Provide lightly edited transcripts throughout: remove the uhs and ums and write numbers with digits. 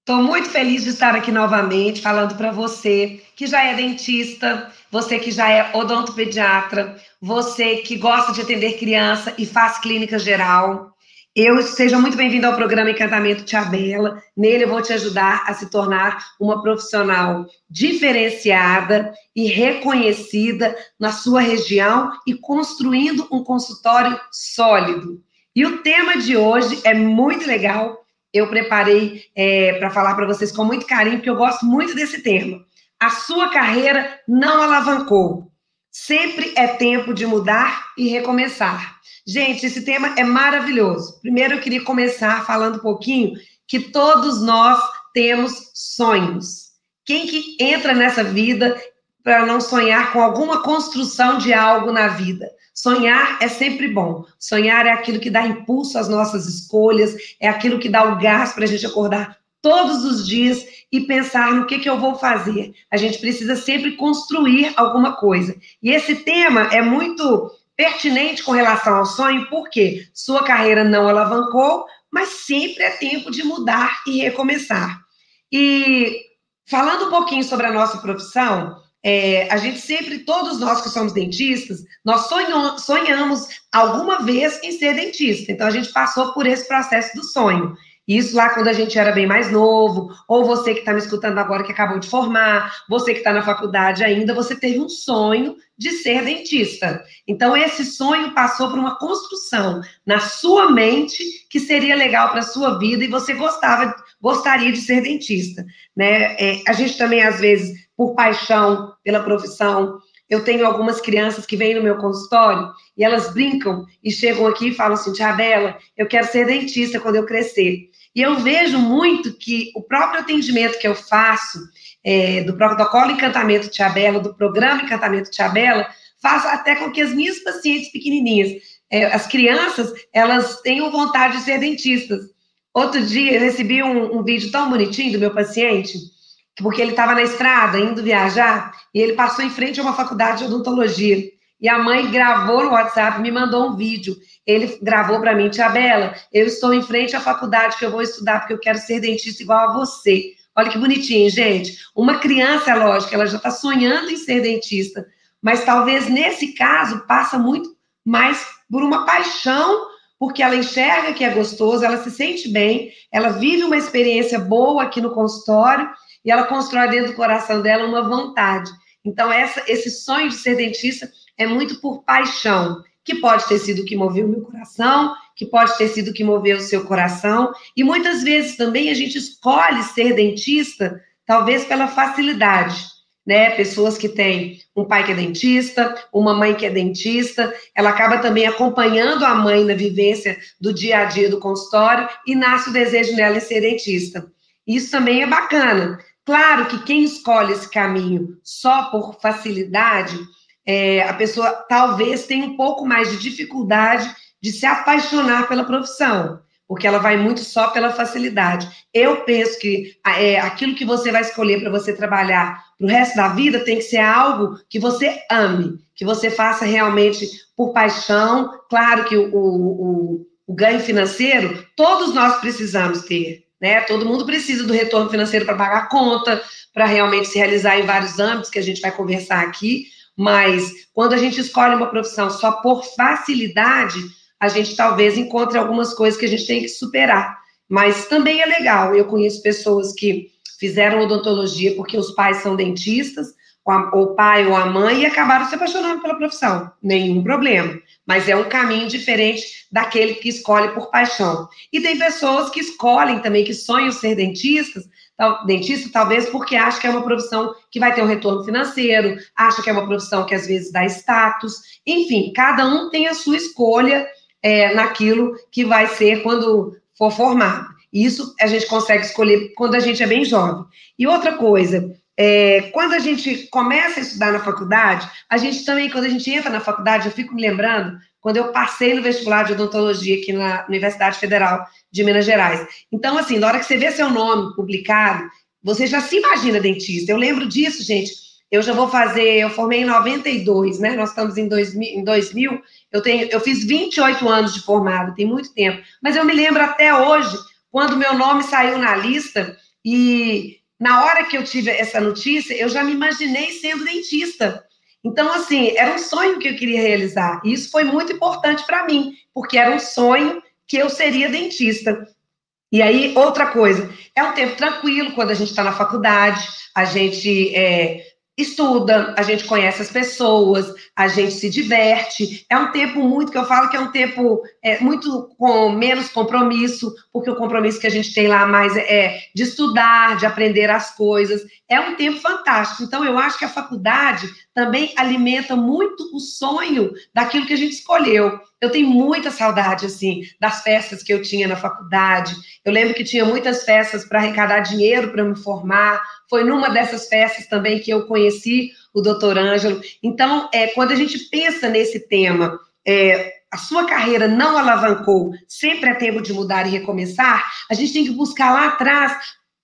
Estou muito feliz de estar aqui novamente falando para você que já é dentista, você que já é odontopediatra, você que gosta de atender criança e faz clínica geral. Seja muito bem-vindo ao programa Encantamento Tia Bela. Nele eu vou te ajudar a se tornar uma profissional diferenciada e reconhecida na sua região e construindo um consultório sólido. E o tema de hoje é muito legal. Eu preparei para falar para vocês com muito carinho, porque eu gosto muito desse tema. A sua carreira não alavancou. Sempre é tempo de mudar e recomeçar. Gente, esse tema é maravilhoso. Primeiro, eu queria começar falando um pouquinho que todos nós temos sonhos. Quem que entra nessa vida para não sonhar com alguma construção de algo na vida? Sonhar é sempre bom. Sonhar é aquilo que dá impulso às nossas escolhas, é aquilo que dá o gás para a gente acordar todos os dias e pensar no que eu vou fazer. A gente precisa sempre construir alguma coisa. E esse tema é muito pertinente com relação ao sonho, porque sua carreira não alavancou, mas sempre é tempo de mudar e recomeçar. E falando um pouquinho sobre a nossa profissão, a gente sempre, todos nós que somos dentistas, nós sonhamos alguma vez em ser dentista. Então, a gente passou por esse processo do sonho. Isso lá quando a gente era bem mais novo, ou você que está me escutando agora que acabou de formar, você que está na faculdade ainda, você teve um sonho de ser dentista. Então, esse sonho passou por uma construção na sua mente que seria legal para a sua vida e você gostaria de ser dentista, né? A gente também, às vezes, por paixão pela profissão, eu tenho algumas crianças que vêm no meu consultório e elas brincam e chegam aqui e falam assim, Tia Bela, eu quero ser dentista quando eu crescer. E eu vejo muito que o próprio atendimento que eu faço, do protocolo Encantamento Tia Bela, do programa Encantamento Tia Bela, faz até com que as minhas pacientes pequenininhas, as crianças, elas tenham vontade de ser dentistas. Outro dia eu recebi um vídeo tão bonitinho do meu paciente, porque ele estava na estrada, indo viajar, e ele passou em frente a uma faculdade de odontologia. E a mãe gravou no WhatsApp, me mandou um vídeo. Ele gravou para mim, Tia Bela, eu estou em frente à faculdade que eu vou estudar, porque eu quero ser dentista igual a você. Olha que bonitinho, gente. Uma criança, é lógico, ela já está sonhando em ser dentista, mas talvez nesse caso passa muito mais por uma paixão, porque ela enxerga que é gostoso, ela se sente bem, ela vive uma experiência boa aqui no consultório, e ela constrói dentro do coração dela uma vontade. Então, esse sonho de ser dentista é muito por paixão, que pode ter sido o que moveu o meu coração, que pode ter sido o que moveu o seu coração, e muitas vezes também a gente escolhe ser dentista, talvez pela facilidade, né? Pessoas que têm um pai que é dentista, uma mãe que é dentista, ela acaba também acompanhando a mãe na vivência do dia a dia do consultório e nasce o desejo nela de ser dentista. Isso também é bacana. Claro que quem escolhe esse caminho só por facilidade, a pessoa talvez tenha um pouco mais de dificuldade de se apaixonar pela profissão, porque ela vai muito só pela facilidade. Eu penso que aquilo que você vai escolher para você trabalhar para o resto da vida tem que ser algo que você ame, que você faça realmente por paixão. Claro que o ganho financeiro todos nós precisamos ter, né? Todo mundo precisa do retorno financeiro para pagar a conta, para realmente se realizar em vários âmbitos que a gente vai conversar aqui, mas quando a gente escolhe uma profissão só por facilidade, a gente talvez encontre algumas coisas que a gente tem que superar. Mas também é legal, eu conheço pessoas que fizeram odontologia porque os pais são dentistas, ou o pai ou a mãe, e acabaram se apaixonando pela profissão. Nenhum problema. Mas é um caminho diferente daquele que escolhe por paixão. E tem pessoas que escolhem também, que sonham ser dentistas, dentista talvez porque acha que é uma profissão que vai ter um retorno financeiro, acha que é uma profissão que às vezes dá status, enfim, cada um tem a sua escolha naquilo que vai ser quando for formado. Isso a gente consegue escolher quando a gente é bem jovem. E outra coisa, quando a gente começa a estudar na faculdade, a gente também, quando a gente entra na faculdade, eu fico me lembrando, quando eu passei no vestibular de odontologia aqui na Universidade Federal de Minas Gerais. Então, assim, na hora que você vê seu nome publicado, você já se imagina dentista. Eu lembro disso, gente. Eu formei em 92, né? Nós estamos em 2000, eu fiz 28 anos de formado, tem muito tempo. Mas eu me lembro até hoje, quando meu nome saiu na lista E na hora que eu tive essa notícia, eu já me imaginei sendo dentista. Então, assim, era um sonho que eu queria realizar. E isso foi muito importante para mim, porque era um sonho que eu seria dentista. E aí, outra coisa, é um tempo tranquilo quando a gente está na faculdade, a gente estuda, a gente conhece as pessoas, a gente se diverte. É um tempo muito, que eu falo que é um tempo muito com menos compromisso, porque o compromisso que a gente tem lá mais é de estudar, de aprender as coisas. É um tempo fantástico. Então, eu acho que a faculdade também alimenta muito o sonho daquilo que a gente escolheu. Eu tenho muita saudade, assim, das festas que eu tinha na faculdade. Eu lembro que tinha muitas festas para arrecadar dinheiro para me formar. Foi numa dessas festas também que eu conheci o doutor Ângelo. Então, quando a gente pensa nesse tema, a sua carreira não alavancou, sempre é tempo de mudar e recomeçar, a gente tem que buscar lá atrás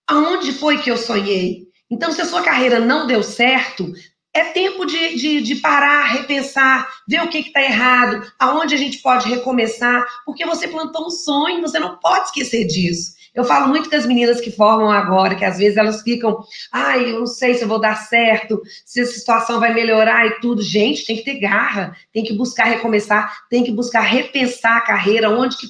aonde foi que eu sonhei. Então, se a sua carreira não deu certo, é tempo de parar, repensar, ver o que está errado, aonde a gente pode recomeçar, porque você plantou um sonho, você não pode esquecer disso. Eu falo muito com as meninas que formam agora, que às vezes elas ficam, ai, eu não sei se eu vou dar certo, se essa situação vai melhorar e tudo. Gente, tem que ter garra, tem que buscar recomeçar, tem que buscar repensar a carreira, onde que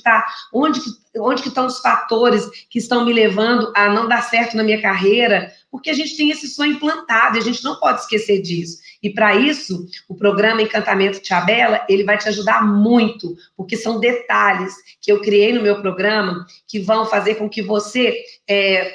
estão os fatores que estão me levando a não dar certo na minha carreira, porque a gente tem esse sonho implantado e a gente não pode esquecer disso. E para isso, o programa Encantamento Tia Bela, ele vai te ajudar muito, porque são detalhes que eu criei no meu programa que vão fazer com que você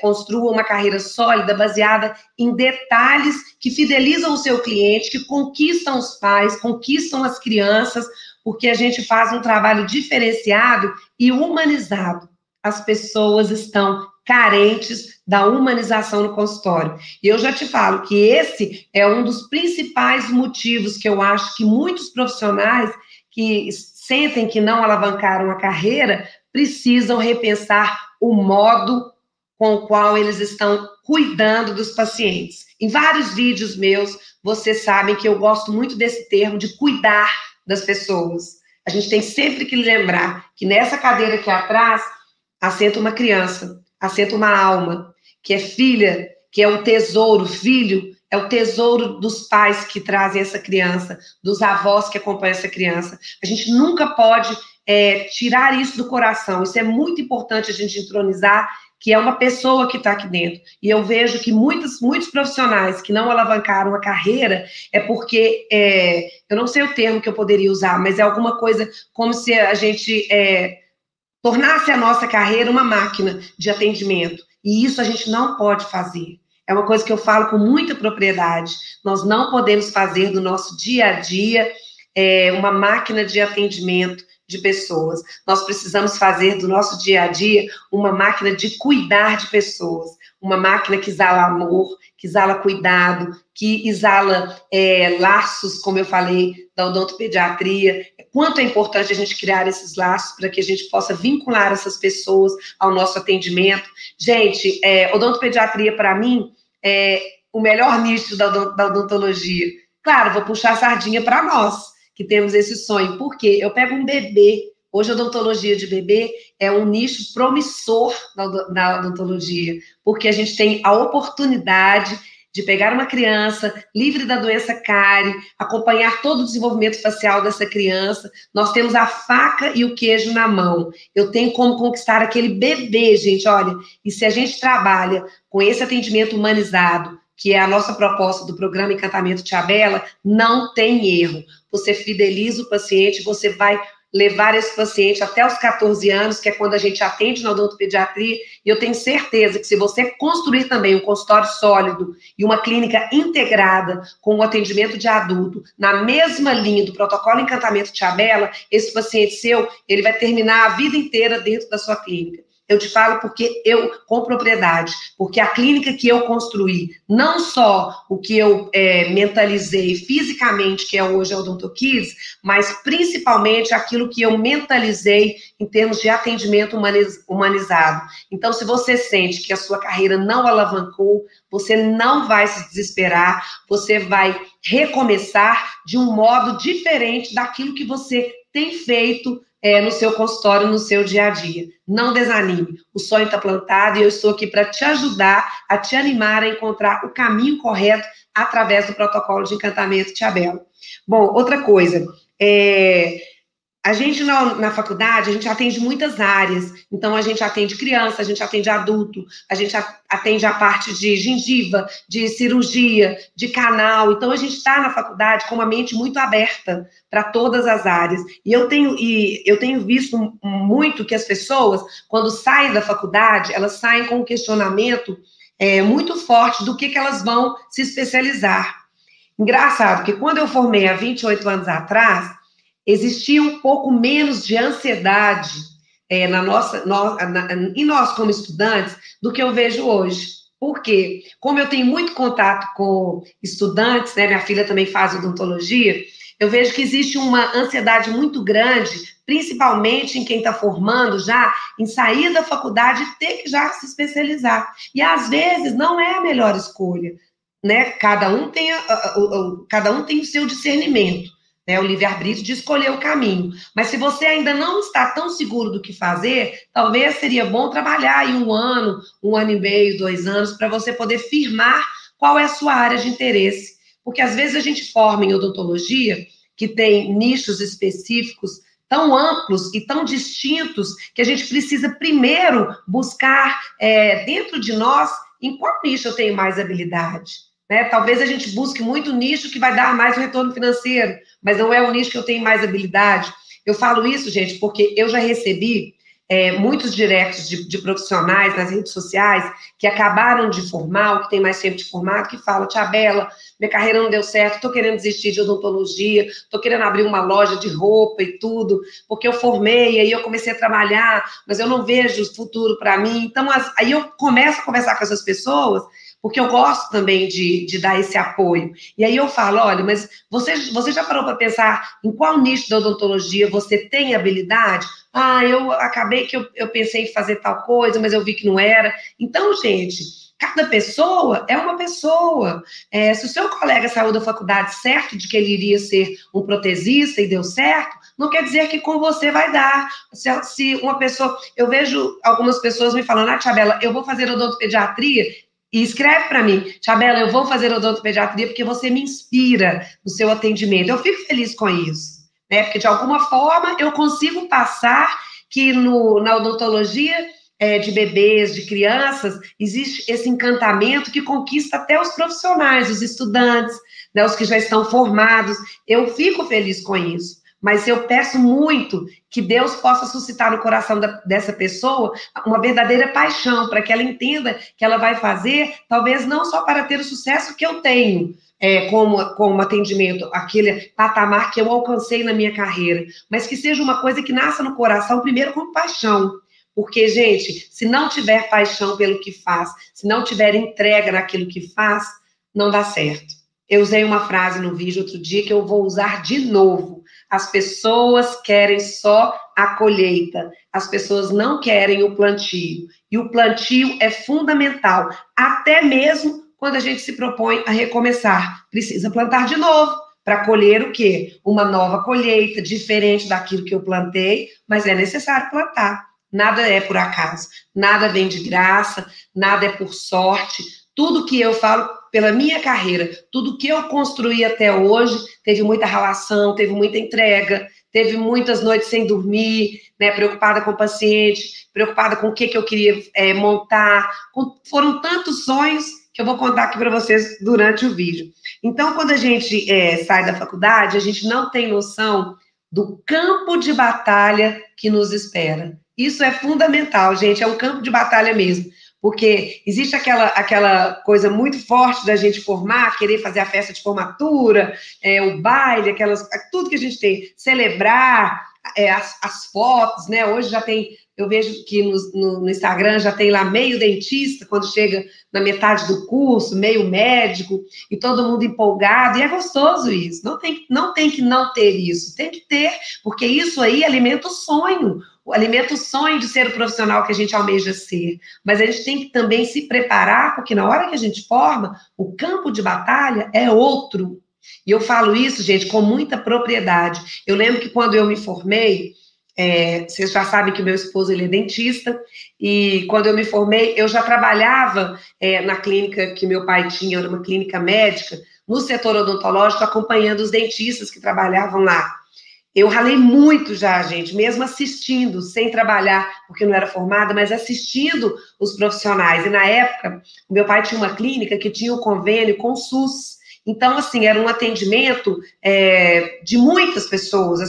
construa uma carreira sólida, baseada em detalhes que fidelizam o seu cliente, que conquistam os pais, conquistam as crianças, porque a gente faz um trabalho diferenciado e humanizado. As pessoas estão carentes da humanização no consultório. E eu já te falo que esse é um dos principais motivos que eu acho que muitos profissionais que sentem que não alavancaram a carreira precisam repensar o modo com o qual eles estão cuidando dos pacientes. Em vários vídeos meus, vocês sabem que eu gosto muito desse termo de cuidar das pessoas. A gente tem sempre que lembrar que nessa cadeira aqui atrás assenta uma criança, assenta uma alma, que é filha, que é um tesouro, filho, é o tesouro dos pais que trazem essa criança, dos avós que acompanham essa criança. A gente nunca pode tirar isso do coração, isso é muito importante a gente entronizar, que é uma pessoa que está aqui dentro. E eu vejo que muitos profissionais que não alavancaram a carreira é porque, eu não sei o termo que eu poderia usar, mas é alguma coisa como se a gente tornasse a nossa carreira uma máquina de atendimento. E isso a gente não pode fazer. É uma coisa que eu falo com muita propriedade. Nós não podemos fazer do nosso dia a dia uma máquina de atendimento de pessoas. Nós precisamos fazer do nosso dia a dia uma máquina de cuidar de pessoas, uma máquina que exala amor, que exala cuidado, que exala laços, como eu falei, da odontopediatria. Quanto é importante a gente criar esses laços para que a gente possa vincular essas pessoas ao nosso atendimento. Gente, odontopediatria, para mim, é o melhor nicho da odontologia. Claro, vou puxar a sardinha para nós, que temos esse sonho. Por quê? Eu pego um bebê, hoje a odontologia de bebê é um nicho promissor na odontologia, porque a gente tem a oportunidade de pegar uma criança livre da doença cárie, acompanhar todo o desenvolvimento facial dessa criança. Nós temos a faca e o queijo na mão. Eu tenho como conquistar aquele bebê, gente, olha, e se a gente trabalha com esse atendimento humanizado, que é a nossa proposta do programa Encantamento Tia Bela, não tem erro. Você fideliza o paciente, você vai levar esse paciente até os 14 anos, que é quando a gente atende na odontopediatria, e eu tenho certeza que se você construir também um consultório sólido e uma clínica integrada com o atendimento de adulto, na mesma linha do protocolo Encantamento Tia Bela, esse paciente seu, ele vai terminar a vida inteira dentro da sua clínica. Eu te falo porque eu, com propriedade, porque a clínica que eu construí, não só o que eu mentalizei fisicamente, que é hoje a OdontoKids, mas principalmente aquilo que eu mentalizei em termos de atendimento humanizado. Então, se você sente que a sua carreira não alavancou, você não vai se desesperar, você vai recomeçar de um modo diferente daquilo que você tem feito no seu consultório, no seu dia a dia. Não desanime, o sonho está plantado e eu estou aqui para te ajudar, a te animar a encontrar o caminho correto através do protocolo de encantamento Tia Bela. Bom, outra coisa, a gente na faculdade, a gente atende muitas áreas, então a gente atende criança, a gente atende adulto, a gente atende a parte de gengiva, de cirurgia, de canal, então a gente está na faculdade com uma mente muito aberta para todas as áreas, e eu tenho visto muito que as pessoas, quando saem da faculdade, elas saem com um questionamento muito forte do que elas vão se especializar. Engraçado que quando eu formei há 28 anos atrás, existia um pouco menos de ansiedade em nós como estudantes do que eu vejo hoje. Por quê? Como eu tenho muito contato com estudantes, né, minha filha também faz odontologia, eu vejo que existe uma ansiedade muito grande, principalmente em quem está formando já, em sair da faculdade e ter que já se especializar. E às vezes não é a melhor escolha, né? Cada um tem o seu discernimento, né, o livre-arbítrio de escolher o caminho. Mas se você ainda não está tão seguro do que fazer, talvez seria bom trabalhar aí 1 ano, 1 ano e meio, 2 anos, para você poder firmar qual é a sua área de interesse. Porque às vezes a gente forma em odontologia, que tem nichos específicos tão amplos e tão distintos, que a gente precisa primeiro buscar dentro de nós em qual nicho eu tenho mais habilidade. Né? Talvez a gente busque muito nicho que vai dar mais retorno financeiro, mas não é o nicho que eu tenho mais habilidade. Eu falo isso, gente, porque eu já recebi muitos directs de profissionais nas redes sociais que acabaram de formar, ou que tem mais tempo de formado, que falam: Tia Bela, minha carreira não deu certo, estou querendo desistir de odontologia, estou querendo abrir uma loja de roupa e tudo, porque eu formei, aí eu comecei a trabalhar, mas eu não vejo futuro para mim. Então, aí eu começo a conversar com essas pessoas, porque eu gosto também de dar esse apoio. E aí eu falo: olha, mas você já parou para pensar em qual nicho da odontologia você tem habilidade? Eu acabei que eu pensei em fazer tal coisa, mas eu vi que não era. Então, gente, cada pessoa é uma pessoa. Se o seu colega saiu da faculdade certo de que ele iria ser um protesista e deu certo, não quer dizer que com você vai dar. Se uma pessoa... Eu vejo algumas pessoas me falando: Tia Bela, eu vou fazer odontopediatria, e escreve para mim: Tia Bela, eu vou fazer odontopediatria porque você me inspira no seu atendimento. Eu fico feliz com isso, né? Porque de alguma forma eu consigo passar que na odontologia de bebês, de crianças, existe esse encantamento que conquista até os profissionais, os estudantes, né, os que já estão formados. Eu fico feliz com isso. Mas eu peço muito que Deus possa suscitar no coração dessa pessoa uma verdadeira paixão, para que ela entenda que ela vai fazer, talvez não só para ter o sucesso que eu tenho, como atendimento, aquele patamar que eu alcancei na minha carreira, mas que seja uma coisa que nasça no coração, primeiro com paixão. Porque, gente, se não tiver paixão pelo que faz, se não tiver entrega naquilo que faz, não dá certo. Eu usei uma frase no vídeo outro dia que eu vou usar de novo. As pessoas querem só a colheita, as pessoas não querem o plantio. E o plantio é fundamental, até mesmo quando a gente se propõe a recomeçar. Precisa plantar de novo, para colher o quê? Uma nova colheita, diferente daquilo que eu plantei, mas é necessário plantar. Nada é por acaso, nada vem de graça, nada é por sorte. Tudo que eu falo pela minha carreira, tudo que eu construí até hoje, teve muita relação, teve muita entrega, teve muitas noites sem dormir, né, preocupada com o paciente, preocupada com o que eu queria montar. Foram tantos sonhos que eu vou contar aqui para vocês durante o vídeo. Então, quando a gente sai da faculdade, a gente não tem noção do campo de batalha que nos espera. Isso é fundamental, gente, é um campo de batalha mesmo. Porque existe aquela coisa muito forte da gente formar, querer fazer a festa de formatura, o baile, tudo que a gente tem, celebrar as fotos, né? Hoje já tem, eu vejo que no Instagram já tem lá meio dentista, quando chega na metade do curso, meio médico, e todo mundo empolgado, e é gostoso isso. Não tem que não ter isso, tem que ter, porque isso aí alimenta o sonho de ser o profissional que a gente almeja ser. Mas a gente tem que também se preparar, porque na hora que a gente forma, o campo de batalha é outro. E eu falo isso, gente, com muita propriedade. Eu lembro que quando eu me formei, Vocês já sabem que o meu esposo ele é dentista, e quando eu me formei, eu já trabalhava na clínica que meu pai tinha, era uma clínica médica, no setor odontológico, acompanhando os dentistas que trabalhavam lá. Eu ralei muito já, gente, mesmo assistindo, sem trabalhar, porque não era formada, mas assistindo os profissionais. E na época, o meu pai tinha uma clínica que tinha um convênio com o SUS. Então, assim, era um atendimento de muitas pessoas.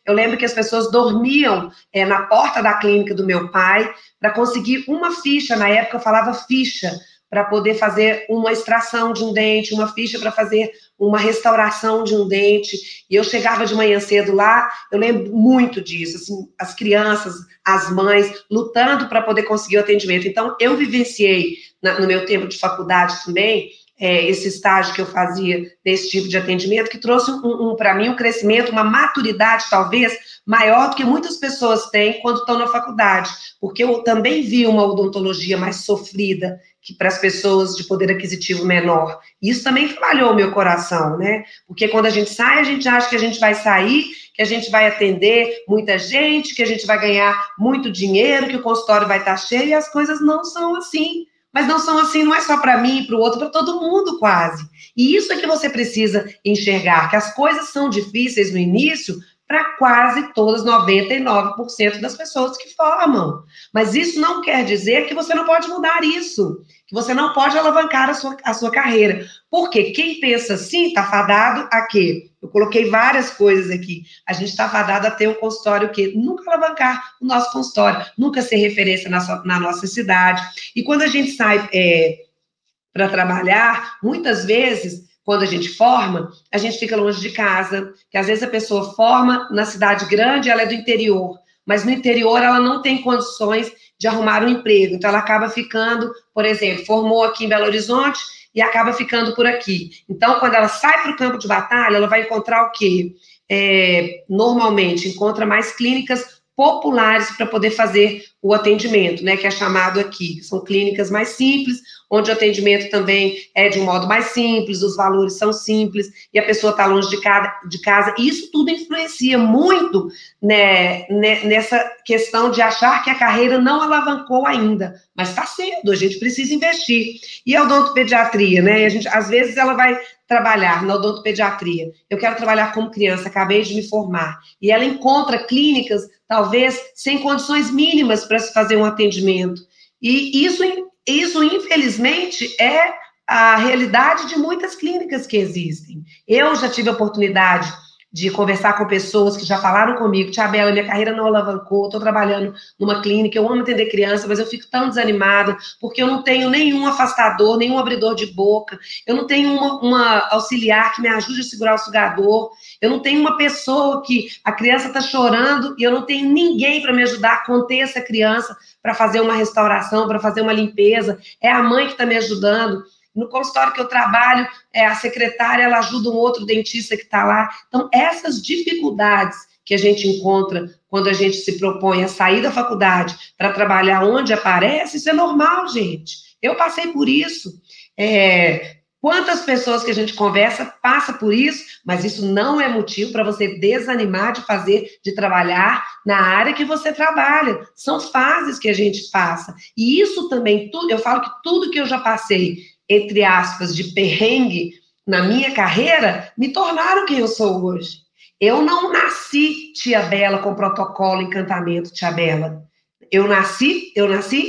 Eu lembro que as pessoas dormiam na porta da clínica do meu pai para conseguir uma ficha. Na época eu falava ficha, para poder fazer uma extração de um dente, uma ficha para fazer uma restauração de um dente, e eu chegava de manhã cedo lá, eu lembro muito disso, assim, as crianças, as mães, lutando para poder conseguir o atendimento. Então, eu vivenciei, no meu tempo de faculdade também, esse estágio que eu fazia desse tipo de atendimento, que trouxe para mim um crescimento, uma maturidade, talvez, maior do que muitas pessoas têm quando estão na faculdade, porque eu também vi uma odontologia mais sofrida, que para as pessoas de poder aquisitivo menor. Isso também trabalhou o meu coração, né? Porque quando a gente sai, a gente acha que a gente vai sair, que a gente vai atender muita gente, que a gente vai ganhar muito dinheiro, que o consultório vai estar cheio, e as coisas não são assim. Mas não são assim, não é só para mim, para o outro, para todo mundo quase. E isso é que você precisa enxergar, que as coisas são difíceis no início para quase todas, 99% das pessoas que formam. Mas isso não quer dizer que você não pode mudar isso, que você não pode alavancar a sua carreira. Porque quem pensa assim está fadado a quê? Eu coloquei várias coisas aqui. A gente está fadado a ter um consultório que nunca alavancar o nosso consultório, nunca ser referência na nossa cidade. E quando a gente sai para trabalhar, muitas vezes, quando a gente forma, a gente fica longe de casa, que às vezes a pessoa forma na cidade grande, ela é do interior, mas no interior ela não tem condições de arrumar um emprego, então ela acaba ficando, por exemplo, formou aqui em Belo Horizonte e acaba ficando por aqui. Então, quando ela sai para o campo de batalha, ela vai encontrar o quê? Normalmente, encontra mais clínicas populares para poder fazer o atendimento, né, que é chamado aqui. São clínicas mais simples, onde o atendimento também é de um modo mais simples, os valores são simples, e a pessoa está longe de casa. Isso tudo influencia muito, né, nessa questão de achar que a carreira não alavancou ainda, mas está cedo, a gente precisa investir. E a odontopediatria, né, a gente, às vezes ela vai trabalhar na odontopediatria, eu quero trabalhar como criança, acabei de me formar, e ela encontra clínicas, talvez, sem condições mínimas para se fazer um atendimento, e isso, infelizmente, é a realidade de muitas clínicas que existem. Eu já tive a oportunidade de conversar com pessoas que já falaram comigo, Tia Bela, minha carreira não alavancou, estou trabalhando numa clínica, eu amo atender criança, mas eu fico tão desanimada, porque eu não tenho nenhum afastador, nenhum abridor de boca, eu não tenho uma auxiliar que me ajude a segurar o sugador, eu não tenho uma pessoa que a criança está chorando e eu não tenho ninguém para me ajudar a conter essa criança, para fazer uma restauração, para fazer uma limpeza, é a mãe que está me ajudando. No consultório que eu trabalho, a secretária, ela ajuda um outro dentista que está lá. Então, essas dificuldades que a gente encontra quando a gente se propõe a sair da faculdade para trabalhar onde aparece, isso é normal, gente. Eu passei por isso. Quantas pessoas que a gente conversa passa por isso, mas isso não é motivo para você desanimar de trabalhar na área que você trabalha. São fases que a gente passa. E isso também, eu falo que tudo que eu já passei, entre aspas, de perrengue na minha carreira, me tornaram quem eu sou hoje. Eu não nasci Tia Bela com protocolo encantamento Tia Bela. Eu nasci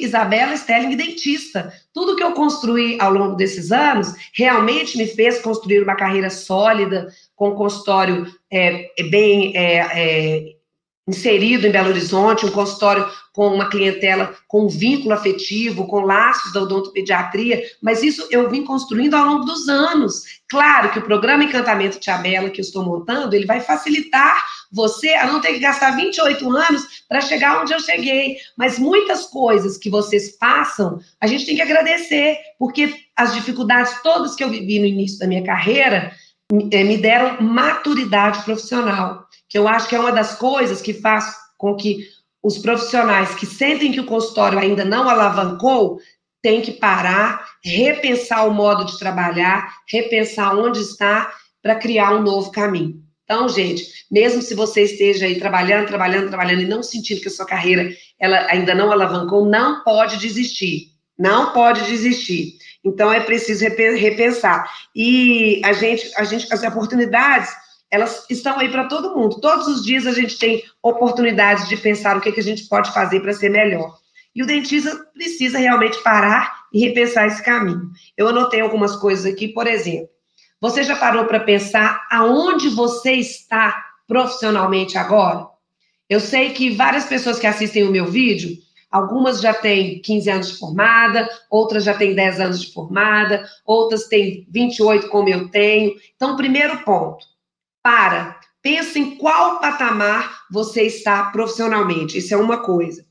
Isabela Sterling dentista. Tudo que eu construí ao longo desses anos realmente me fez construir uma carreira sólida, com um consultório bem inserido em Belo Horizonte, um consultório com uma clientela com um vínculo afetivo, com laços da odontopediatria, mas isso eu vim construindo ao longo dos anos. Claro que o programa Encantamento Tia Bela que eu estou montando, ele vai facilitar você a não ter que gastar 28 anos para chegar onde eu cheguei, mas muitas coisas que vocês passam, a gente tem que agradecer, porque as dificuldades todas que eu vivi no início da minha carreira me deram maturidade profissional, que eu acho que é uma das coisas que faz com que os profissionais que sentem que o consultório ainda não alavancou, têm que parar, repensar o modo de trabalhar, repensar onde está, para criar um novo caminho. Então, gente, mesmo se você esteja aí trabalhando e não sentindo que a sua carreira ela ainda não alavancou, não pode desistir. Não pode desistir. Então, é preciso repensar. E as oportunidades, elas estão aí para todo mundo. Todos os dias a gente tem oportunidades de pensar o que a gente pode fazer para ser melhor. E o dentista precisa realmente parar e repensar esse caminho. Eu anotei algumas coisas aqui, por exemplo, você já parou para pensar aonde você está profissionalmente agora? Eu sei que várias pessoas que assistem o meu vídeo, algumas já têm 15 anos de formada, outras já têm 10 anos de formada, outras têm 28 como eu tenho. Então, primeiro ponto, pensa em qual patamar você está profissionalmente, isso é uma coisa.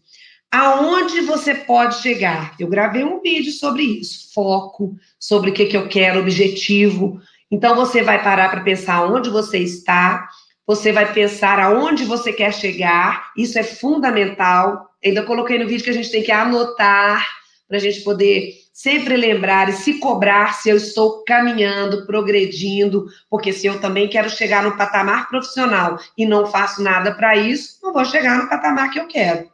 Aonde você pode chegar? Eu gravei um vídeo sobre isso, foco, sobre o que eu quero, objetivo. Então, você vai parar para pensar onde você está, você vai pensar aonde você quer chegar, isso é fundamental. Ainda coloquei no vídeo que a gente tem que anotar, para a gente poder sempre lembrar e se cobrar se eu estou caminhando, progredindo, porque se eu também quero chegar no patamar profissional e não faço nada para isso, não vou chegar no patamar que eu quero.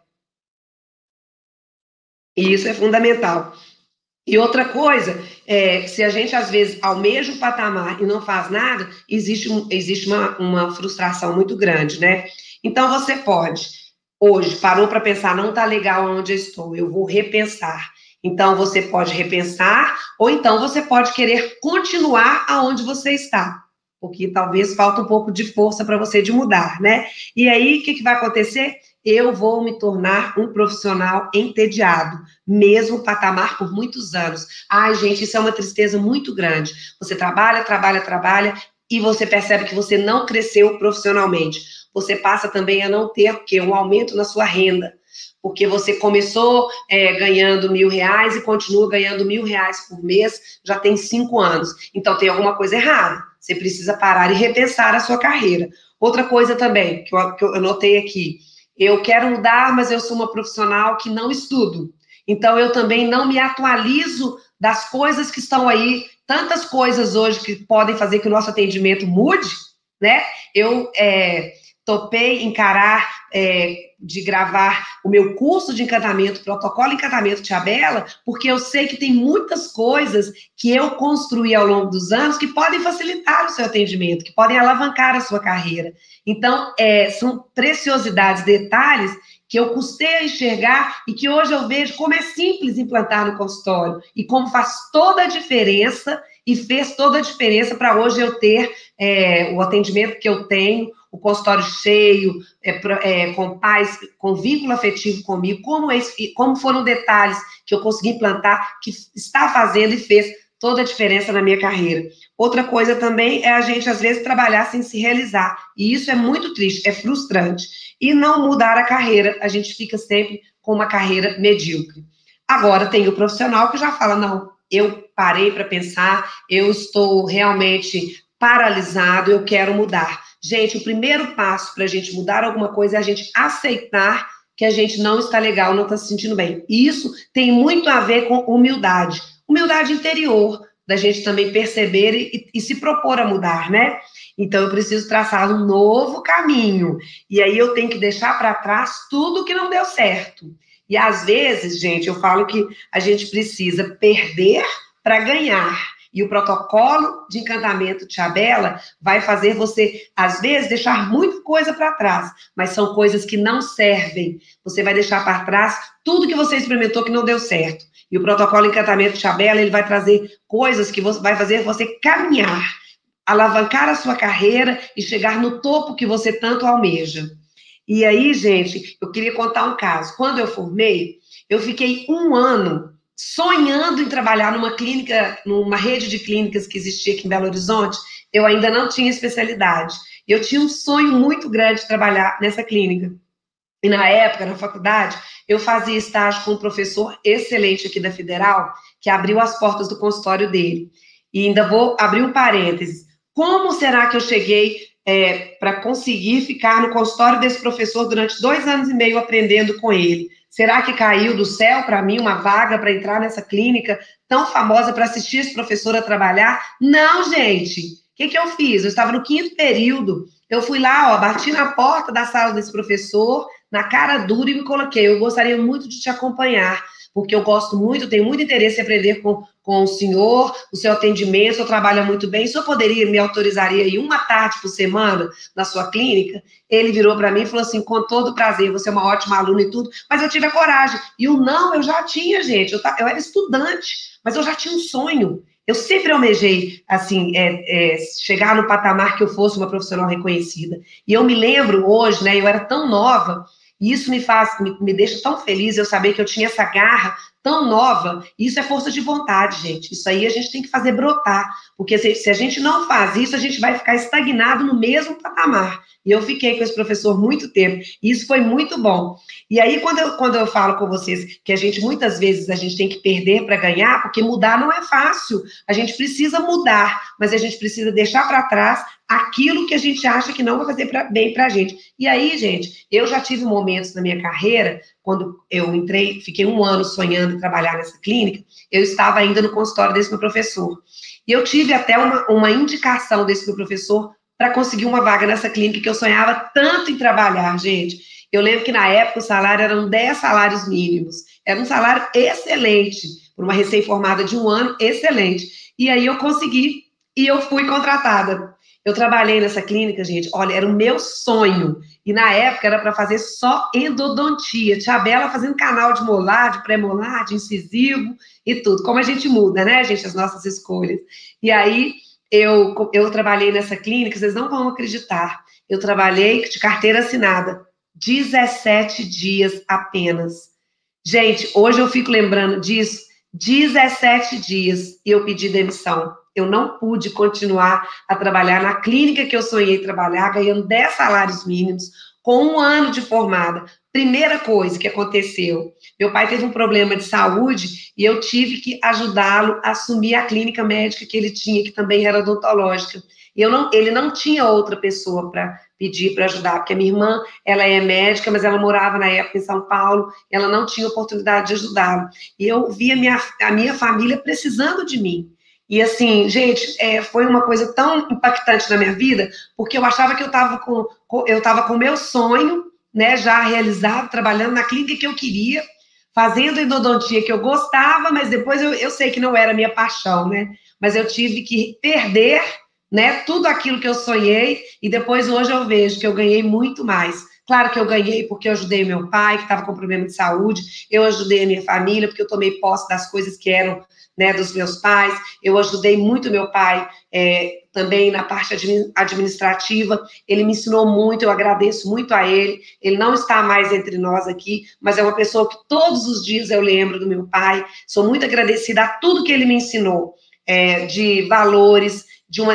E isso é fundamental. E outra coisa, se a gente às vezes almeja o patamar e não faz nada, existe uma frustração muito grande, né? Então você pode, hoje, parou para pensar, não está legal onde eu estou, eu vou repensar. Então você pode repensar, ou então você pode querer continuar aonde você está, porque talvez falta um pouco de força para você de mudar, né? E aí, o que vai acontecer? Eu vou me tornar um profissional entediado, mesmo patamar por muitos anos. Ai, gente, isso é uma tristeza muito grande. Você trabalha e você percebe que você não cresceu profissionalmente. Você passa também a não ter o quê? Um aumento na sua renda, porque você começou ganhando R$ 1.000 e continua ganhando R$ 1.000 por mês, já tem 5 anos. Então, tem alguma coisa errada. Você precisa parar e repensar a sua carreira. Outra coisa também, que eu anotei aqui, eu quero mudar, mas eu sou uma profissional que não estudo. Então, eu também não me atualizo das coisas que estão aí, tantas coisas hoje que podem fazer que o nosso atendimento mude, né? Eu topei encarar de gravar o meu curso de encantamento, protocolo encantamento Tia Bela, porque eu sei que tem muitas coisas que eu construí ao longo dos anos que podem facilitar o seu atendimento, que podem alavancar a sua carreira. Então, são preciosidades, detalhes que eu custei a enxergar e que hoje eu vejo como é simples implantar no consultório e como faz toda a diferença e fez toda a diferença para hoje eu ter o atendimento que eu tenho, o consultório cheio, com pais, com vínculo afetivo comigo, como foram detalhes que eu consegui implantar, que está fazendo e fez toda a diferença na minha carreira. Outra coisa também é a gente, às vezes, trabalhar sem se realizar, e isso é muito triste, é frustrante, e não mudar a carreira, a gente fica sempre com uma carreira medíocre. Agora, tem o profissional que já fala, não, eu parei para pensar, eu estou realmente paralisado, eu quero mudar. Gente, o primeiro passo para a gente mudar alguma coisa é a gente aceitar que a gente não está legal, não está se sentindo bem. E isso tem muito a ver com humildade. Humildade interior, da gente também perceber e se propor a mudar, né? Então, eu preciso traçar um novo caminho. E aí, eu tenho que deixar para trás tudo que não deu certo. E, às vezes, gente, eu falo que a gente precisa perder para ganhar. E o protocolo de encantamento Tia Bela vai fazer você, às vezes, deixar muita coisa para trás, mas são coisas que não servem. Você vai deixar para trás tudo que você experimentou que não deu certo. E o protocolo encantamento Tia Bela, ele vai trazer coisas que vai fazer você caminhar, alavancar a sua carreira e chegar no topo que você tanto almeja. E aí, gente, eu queria contar um caso. Quando eu formei, eu fiquei 1 ano sonhando em trabalhar numa clínica, numa rede de clínicas que existia aqui em Belo Horizonte. Eu ainda não tinha especialidade. Eu tinha um sonho muito grande de trabalhar nessa clínica. E na época, na faculdade, eu fazia estágio com um professor excelente aqui da Federal, que abriu as portas do consultório dele. E ainda vou abrir um parênteses. Como será que eu cheguei para conseguir ficar no consultório desse professor durante 2 anos e meio aprendendo com ele? Será que caiu do céu para mim uma vaga para entrar nessa clínica tão famosa para assistir esse professor a trabalhar? Não, gente. O que eu fiz? Eu estava no 5º período, Eu fui lá, ó, bati na porta da sala desse professor, na cara dura e me coloquei. Eu gostaria muito de te acompanhar, porque eu gosto muito, tenho muito interesse em aprender com o seu atendimento, o senhor trabalha muito bem. O senhor poderia, me autorizaria aí uma tarde por semana na sua clínica? Ele virou para mim e falou assim, com todo prazer, você é uma ótima aluna e tudo, mas eu tive a coragem. E o não, eu já tinha, gente, eu era estudante, mas eu já tinha um sonho. Eu sempre almejei, assim, chegar no patamar que eu fosse uma profissional reconhecida. E eu me lembro hoje, né, eu era tão nova, e isso me deixa tão feliz eu saber que eu tinha essa garra tão nova. Isso é força de vontade, gente. Isso aí a gente tem que fazer brotar, porque se a gente não faz isso, a gente vai ficar estagnado no mesmo patamar. E eu fiquei com esse professor muito tempo, e isso foi muito bom. E aí, quando eu falo com vocês que muitas vezes, a gente tem que perder para ganhar, porque mudar não é fácil. A gente precisa mudar, mas a gente precisa deixar para trás aquilo que a gente acha que não vai fazer bem para a gente. E aí, gente, eu já tive momentos na minha carreira, quando eu entrei, fiquei 1 ano sonhando em trabalhar nessa clínica, eu estava ainda no consultório desse meu professor. E eu tive até uma indicação desse meu professor para conseguir uma vaga nessa clínica que eu sonhava tanto em trabalhar, gente. Eu lembro que na época o salário eram 10 salários mínimos. Era um salário excelente, para uma recém-formada de 1 ano, excelente. E aí eu consegui e eu fui contratada. Eu trabalhei nessa clínica, gente, olha, era o meu sonho. E na época era para fazer só endodontia. Tia Bela fazendo canal de molar, de pré-molar, de incisivo e tudo. Como a gente muda, né, gente, as nossas escolhas. E aí eu trabalhei nessa clínica, vocês não vão acreditar. Eu trabalhei de carteira assinada 17 dias apenas. Gente, hoje eu fico lembrando disso, 17 dias e eu pedi demissão. Eu não pude continuar a trabalhar na clínica que eu sonhei trabalhar, ganhando 10 salários mínimos, com 1 ano de formada. Primeira coisa que aconteceu, meu pai teve um problema de saúde e eu tive que ajudá-lo a assumir a clínica médica que ele tinha, que também era odontológica. Ele não tinha outra pessoa para pedir para ajudar, porque a minha irmã, ela é médica, mas ela morava na época em São Paulo, ela não tinha oportunidade de ajudá-lo. E eu via a minha família precisando de mim. E assim, gente, foi uma coisa tão impactante na minha vida, porque eu achava que eu estava com o meu sonho, né, já realizado, trabalhando na clínica que eu queria, fazendo endodontia que eu gostava, mas depois eu sei que não era a minha paixão, né? Mas eu tive que perder, né, tudo aquilo que eu sonhei, e depois hoje eu vejo que eu ganhei muito mais. Claro que eu ganhei porque eu ajudei meu pai, que estava com problema de saúde, eu ajudei a minha família, porque eu tomei posse das coisas que eram, né, dos meus pais, eu ajudei muito meu pai também na parte administrativa, ele me ensinou muito, eu agradeço muito a ele, ele não está mais entre nós aqui, mas é uma pessoa que todos os dias eu lembro do meu pai, sou muito agradecida a tudo que ele me ensinou, de valores,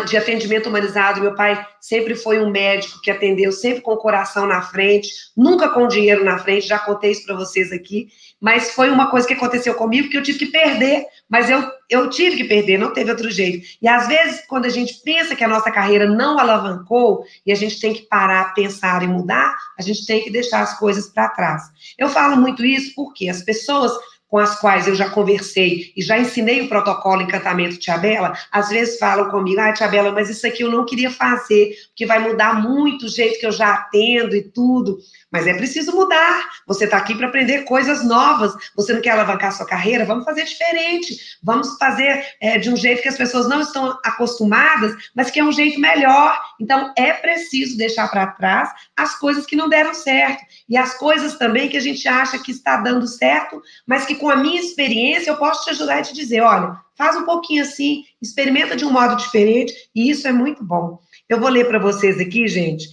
de atendimento humanizado. Meu pai sempre foi um médico que atendeu sempre com o coração na frente, nunca com dinheiro na frente, já contei isso para vocês aqui, mas foi uma coisa que aconteceu comigo que eu tive que perder, mas eu tive que perder, não teve outro jeito. E às vezes, quando a gente pensa que a nossa carreira não alavancou e a gente tem que parar, pensar e mudar, a gente tem que deixar as coisas para trás. Eu falo muito isso porque as pessoas com as quais eu já conversei e já ensinei o protocolo Encantamento Tia Bela, às vezes falam comigo, Tia Bela, mas isso aqui eu não queria fazer, porque vai mudar muito o jeito que eu já atendo e tudo. Mas é preciso mudar. Você está aqui para aprender coisas novas. Você não quer alavancar sua carreira? Vamos fazer diferente. Vamos fazer de um jeito que as pessoas não estão acostumadas, mas que é um jeito melhor. Então, é preciso deixar para trás as coisas que não deram certo. E as coisas também que a gente acha que está dando certo, mas que com a minha experiência eu posso te ajudar e te dizer, olha, faz um pouquinho assim, experimenta de um modo diferente, e isso é muito bom. Eu vou ler para vocês aqui, gente,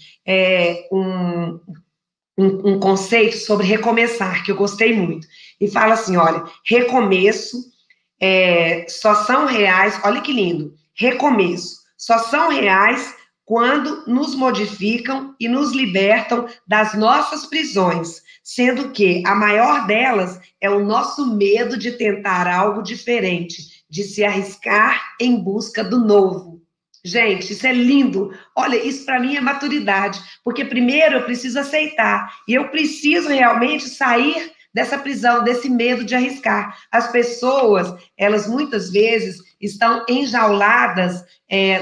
um conceito sobre recomeçar, que eu gostei muito. E fala assim, olha, recomeço só são reais, olha que lindo, recomeço, só são reais quando nos modificam e nos libertam das nossas prisões, sendo que a maior delas é o nosso medo de tentar algo diferente, de se arriscar em busca do novo. Gente, isso é lindo. Olha, isso para mim é maturidade, porque primeiro eu preciso aceitar, e eu preciso realmente sair dessa prisão, desse medo de arriscar. As pessoas, elas muitas vezes estão enjauladas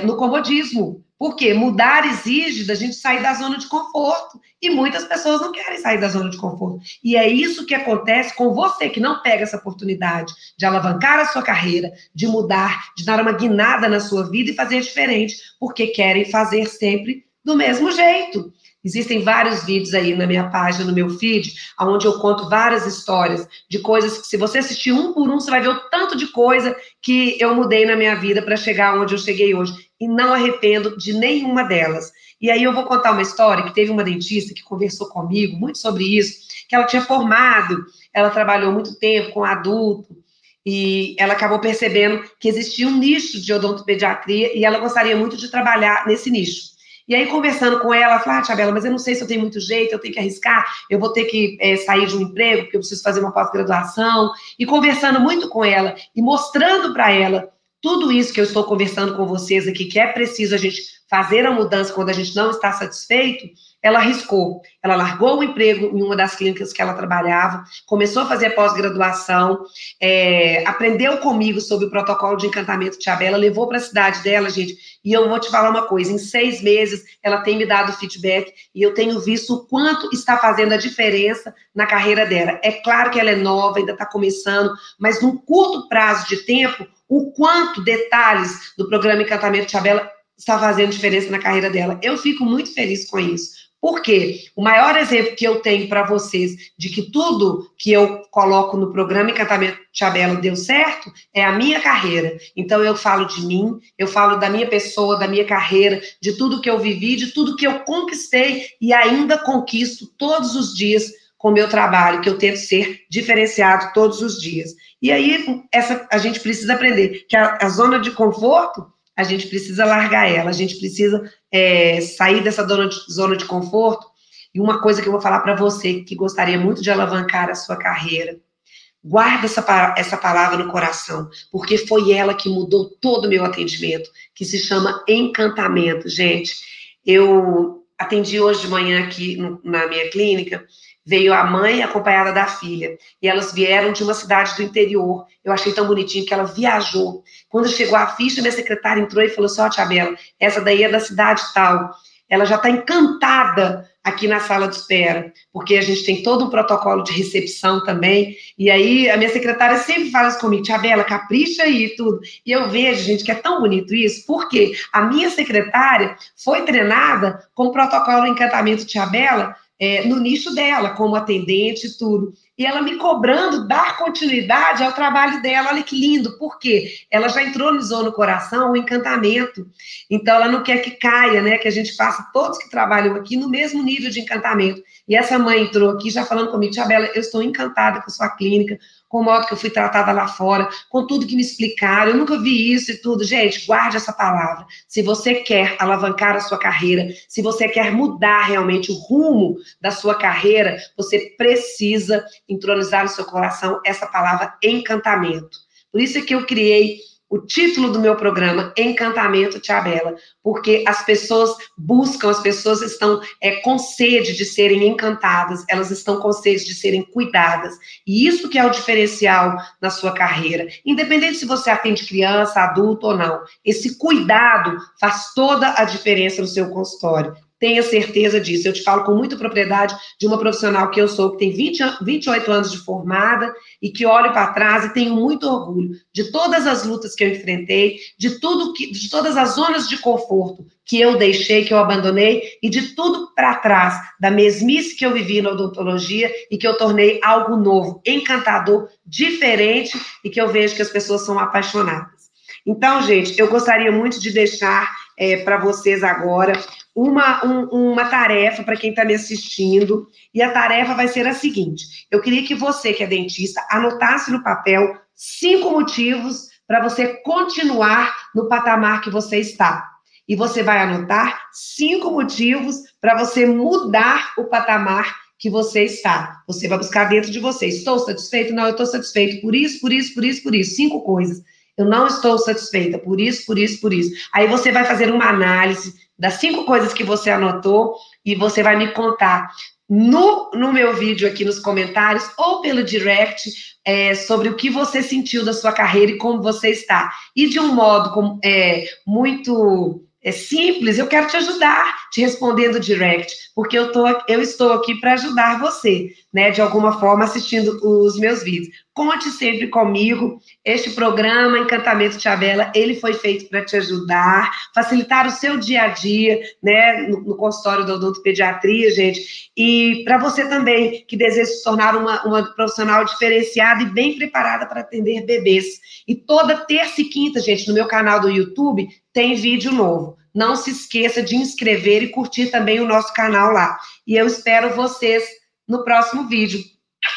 no comodismo, Porque mudar exige da gente sair da zona de conforto. E muitas pessoas não querem sair da zona de conforto. E é isso que acontece com você, que não pega essa oportunidade de alavancar a sua carreira, de mudar, de dar uma guinada na sua vida e fazer diferente, porque querem fazer sempre do mesmo jeito. Existem vários vídeos aí na minha página, no meu feed, onde eu conto várias histórias de coisas que, se você assistir um por um, você vai ver o tanto de coisa que eu mudei na minha vida para chegar onde eu cheguei hoje. E não arrependo de nenhuma delas. E aí eu vou contar uma história que teve uma dentista que conversou comigo muito sobre isso, que ela tinha formado, ela trabalhou muito tempo com adulto, e ela acabou percebendo que existia um nicho de odontopediatria e ela gostaria muito de trabalhar nesse nicho. E aí, conversando com ela, ela falou, Tia Bela, mas eu não sei se eu tenho muito jeito, eu tenho que arriscar, eu vou ter que sair de um emprego, porque eu preciso fazer uma pós-graduação. E conversando muito com ela e mostrando para ela tudo isso que eu estou conversando com vocês aqui, que é preciso a gente fazer a mudança quando a gente não está satisfeito, ela arriscou. Ela largou o emprego em uma das clínicas que ela trabalhava, começou a fazer pós-graduação, aprendeu comigo sobre o protocolo de encantamento Tia Bela, levou para a cidade dela, gente, e eu vou te falar uma coisa, em 6 meses ela tem me dado feedback e eu tenho visto o quanto está fazendo a diferença na carreira dela. É claro que ela é nova, ainda está começando, mas num curto prazo de tempo, o quanto detalhes do programa Encantamento Tia Bela está fazendo diferença na carreira dela. Eu fico muito feliz com isso. Por quê? O maior exemplo que eu tenho para vocês de que tudo que eu coloco no programa Encantamento Tia Bela deu certo é a minha carreira. Então, eu falo de mim, eu falo da minha pessoa, da minha carreira, de tudo que eu vivi, de tudo que eu conquistei e ainda conquisto todos os dias com o meu trabalho, que eu tento ser diferenciado todos os dias. E aí, a gente precisa aprender que a zona de conforto, a gente precisa largar ela, a gente precisa sair dessa zona de conforto. E uma coisa que eu vou falar para você, que gostaria muito de alavancar a sua carreira, guarda essa palavra no coração, porque foi ela que mudou todo o meu atendimento, que se chama encantamento. Gente, eu atendi hoje de manhã aqui na minha clínica, veio a mãe acompanhada da filha, e elas vieram de uma cidade do interior. Eu achei tão bonitinho que ela viajou. Quando chegou a ficha, minha secretária entrou e falou assim, ó, Tia Bela, essa daí é da cidade tal. Ela já está encantada aqui na sala de espera, porque a gente tem todo um protocolo de recepção também, e aí a minha secretária sempre fala isso comigo, Tia Bela, capricha aí e tudo. E eu vejo, gente, que é tão bonito isso, porque a minha secretária foi treinada com o protocolo Encantamento Tia Bela, no nicho dela, como atendente e tudo. E ela me cobrando dar continuidade ao trabalho dela. Olha que lindo, porque ela já entronizou no coração o encantamento. Então, ela não quer que caia, né? Que a gente faça, todos que trabalham aqui, no mesmo nível de encantamento. E essa mãe entrou aqui já falando comigo, Tia Bela, eu estou encantada com a sua clínica, com o modo que eu fui tratada lá fora, com tudo que me explicaram, eu nunca vi isso e tudo. Gente, guarde essa palavra. Se você quer alavancar a sua carreira, se você quer mudar realmente o rumo da sua carreira, você precisa entronizar no seu coração essa palavra encantamento. Por isso é que eu criei o título do meu programa, Encantamento Tia Bela, porque as pessoas buscam, as pessoas estão com sede de serem encantadas, elas estão com sede de serem cuidadas, e isso que é o diferencial na sua carreira, independente se você atende criança, adulto ou não, esse cuidado faz toda a diferença no seu consultório. Tenha certeza disso. Eu te falo com muita propriedade de uma profissional que eu sou, que tem 28 anos de formada e que olho para trás e tenho muito orgulho de todas as lutas que eu enfrentei, de todas as zonas de conforto que eu deixei, que eu abandonei e de tudo para trás, da mesmice que eu vivi na odontologia e que eu tornei algo novo, encantador, diferente e que eu vejo que as pessoas são apaixonadas. Então, gente, eu gostaria muito de deixar para vocês agora uma tarefa para quem está me assistindo, e a tarefa vai ser a seguinte: eu queria que você, que é dentista, anotasse no papel 5 motivos para você continuar no patamar que você está. E você vai anotar 5 motivos para você mudar o patamar que você está. Você vai buscar dentro de você. Estou satisfeito? Não, eu estou satisfeito por isso, por isso, por isso, por isso. 5 coisas. Eu não estou satisfeita por isso, por isso, por isso. Aí você vai fazer uma análise das 5 coisas que você anotou e você vai me contar no meu vídeo aqui nos comentários ou pelo direct sobre o que você sentiu da sua carreira e como você está. E de um modo muito É simples, eu quero te ajudar, te respondendo direct, porque eu estou aqui para ajudar você, né, de alguma forma, assistindo os meus vídeos. Conte sempre comigo, este programa Encantamento Tchavela, ele foi feito para te ajudar, facilitar o seu dia a dia, né, no consultório da odontopediatria, gente, e para você também, que deseja se tornar uma profissional diferenciada e bem preparada para atender bebês. E toda terça e quinta, gente, no meu canal do YouTube, tem vídeo novo. Não se esqueça de inscrever e curtir também o nosso canal lá. E eu espero vocês no próximo vídeo.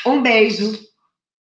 Um beijo!